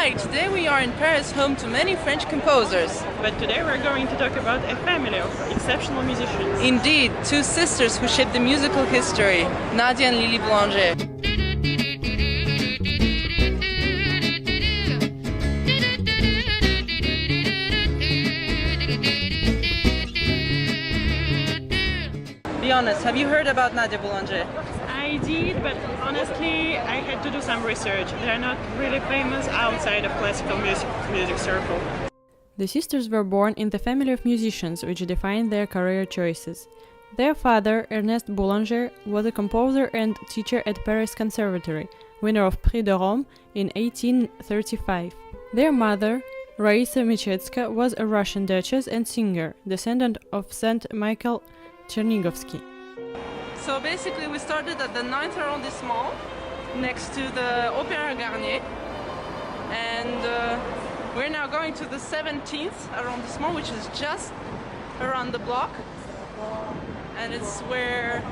Hi, today we are in Paris, home to many French composers. But today we're going to talk about a family of exceptional musicians. Indeed, two sisters who shaped the musical history, Nadia and Lily Boulanger. Be honest, have you heard about Nadia Boulanger? I did, but honestly, I had to do some research. They're not really famous outside of classical music circle. The sisters were born in the family of musicians, which defined their career choices. Their father, Ernest Boulanger, was a composer and teacher at Paris Conservatory, winner of Prix de Rome in 1835. Their mother, Raisa Michetska, was a Russian duchess and singer, descendant of Saint Michael Chernigovsky. So basically we started at the 9th arrondissement, next to the Opéra Garnier, and we're now going to the 17th arrondissement, which is just around the block, and it's where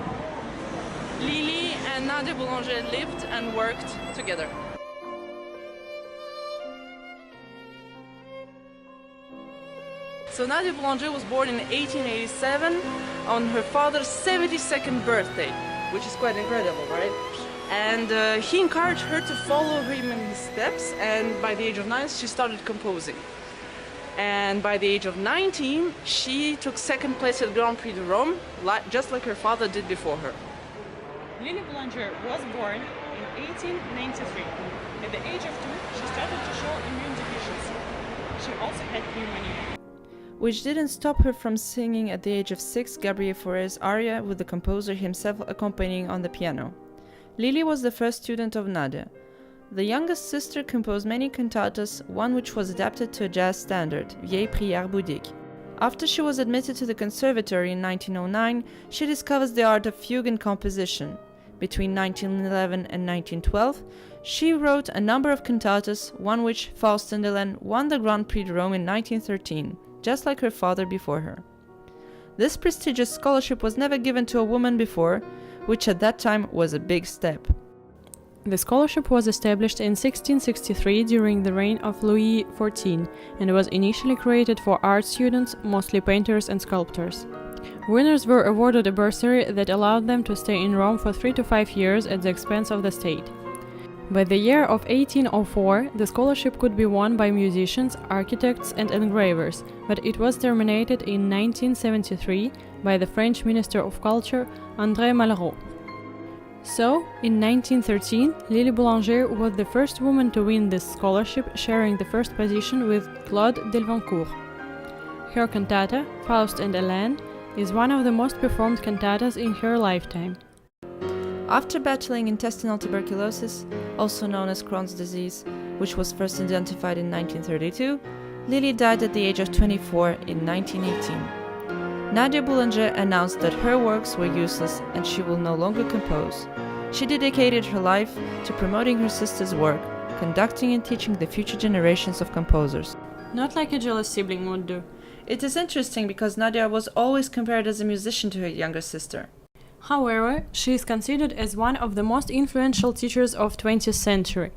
Lily and Nadia Boulanger lived and worked together. So Nadia Boulanger was born in 1887 on her father's 72nd birthday, which is quite incredible, right? And he encouraged her to follow him in his steps, and by the age of 9 she started composing. And by the age of 19 she took second place at Grand Prix de Rome, just like her father did before her. Lily Boulanger was born in 1893. At the age of 2, she started to show immune deficiency. She also had pneumonia, Which didn't stop her from singing at the age of 6 Gabriel Fauré's aria, with the composer himself accompanying on the piano. Lily was the first student of Nadia. The youngest sister composed many cantatas, one which was adapted to a jazz standard, Vieille Prière Bouddhique. After she was admitted to the conservatory in 1909, she discovers the art of fugue and composition. Between 1911 and 1912, she wrote a number of cantatas, one which, Faust and Hélène, won the Grand Prix de Rome in 1913. Just like her father before her. This prestigious scholarship was never given to a woman before, which at that time was a big step. The scholarship was established in 1663 during the reign of Louis XIV and was initially created for art students, mostly painters and sculptors. Winners were awarded a bursary that allowed them to stay in Rome for 3 to 5 years at the expense of the state. By the year of 1804, the scholarship could be won by musicians, architects and engravers, but it was terminated in 1973 by the French Minister of Culture, André Malraux. So, in 1913, Lily Boulanger was the first woman to win this scholarship, sharing the first position with Claude Delvancourt. Her cantata, Faust and Hélène, is one of the most performed cantatas in her lifetime. After battling intestinal tuberculosis, also known as Crohn's disease, which was first identified in 1932, Lily died at the age of 24 in 1918. Nadia Boulanger announced that her works were useless and she will no longer compose. She dedicated her life to promoting her sister's work, conducting and teaching the future generations of composers. Not like a jealous sibling would do. It is interesting because Nadia was always compared as a musician to her younger sister. However, she is considered as one of the most influential teachers of 20th century.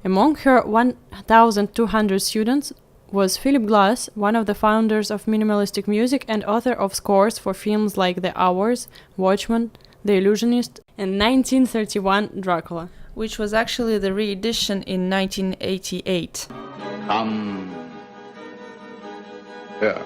Among her 1,200 students was Philip Glass, one of the founders of minimalistic music and author of scores for films like The Hours, Watchmen, The Illusionist, and 1931 Dracula, which was actually the re-edition in 1988. Come here.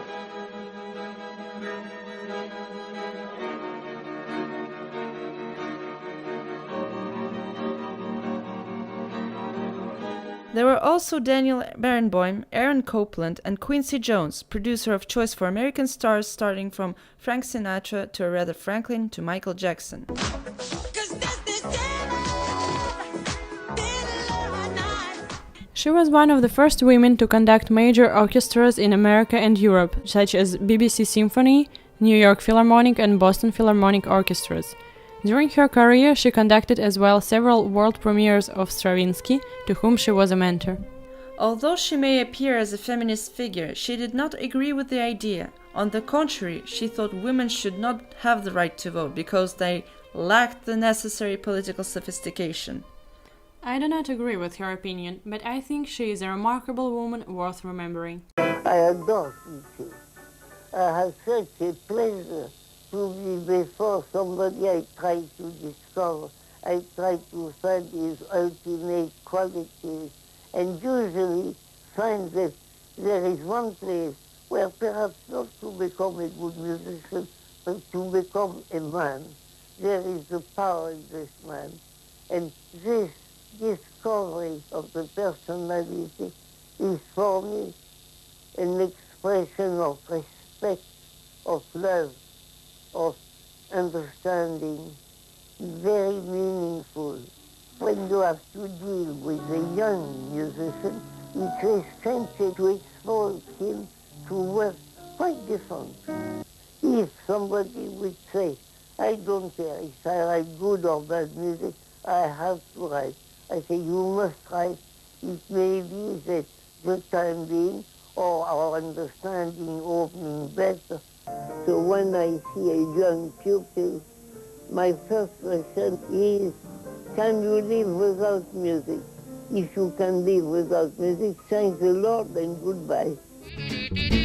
There were also Daniel Barenboim, Aaron Copland, and Quincy Jones, producer of choice for American stars starting from Frank Sinatra to Aretha Franklin to Michael Jackson. She was one of the first women to conduct major orchestras in America and Europe, such as BBC Symphony, New York Philharmonic and Boston Philharmonic orchestras. During her career, she conducted as well several world premieres of Stravinsky, to whom she was a mentor. Although she may appear as a feminist figure, she did not agree with the idea. On the contrary, she thought women should not have the right to vote because they lacked the necessary political sophistication. I do not agree with her opinion, but I think she is a remarkable woman worth remembering. I adore teaching. I have such a pleasure to be before somebody I try to discover. I try to find his ultimate qualities and usually find that there is one place where perhaps not to become a good musician, but to become a man. There is a power in this man. And this discovery of the personality is for me an expression of respect, of love, of understanding, very meaningful. When you have to deal with a young musician, it's essential to expose him to work quite different. If somebody would say, I don't care if I write good or bad music, I have to write. I say, you must write. It may be that the time being or our understanding opening better. So when I see a young pupil, my first question is, can you live without music? If you can live without music, thank the Lord and goodbye.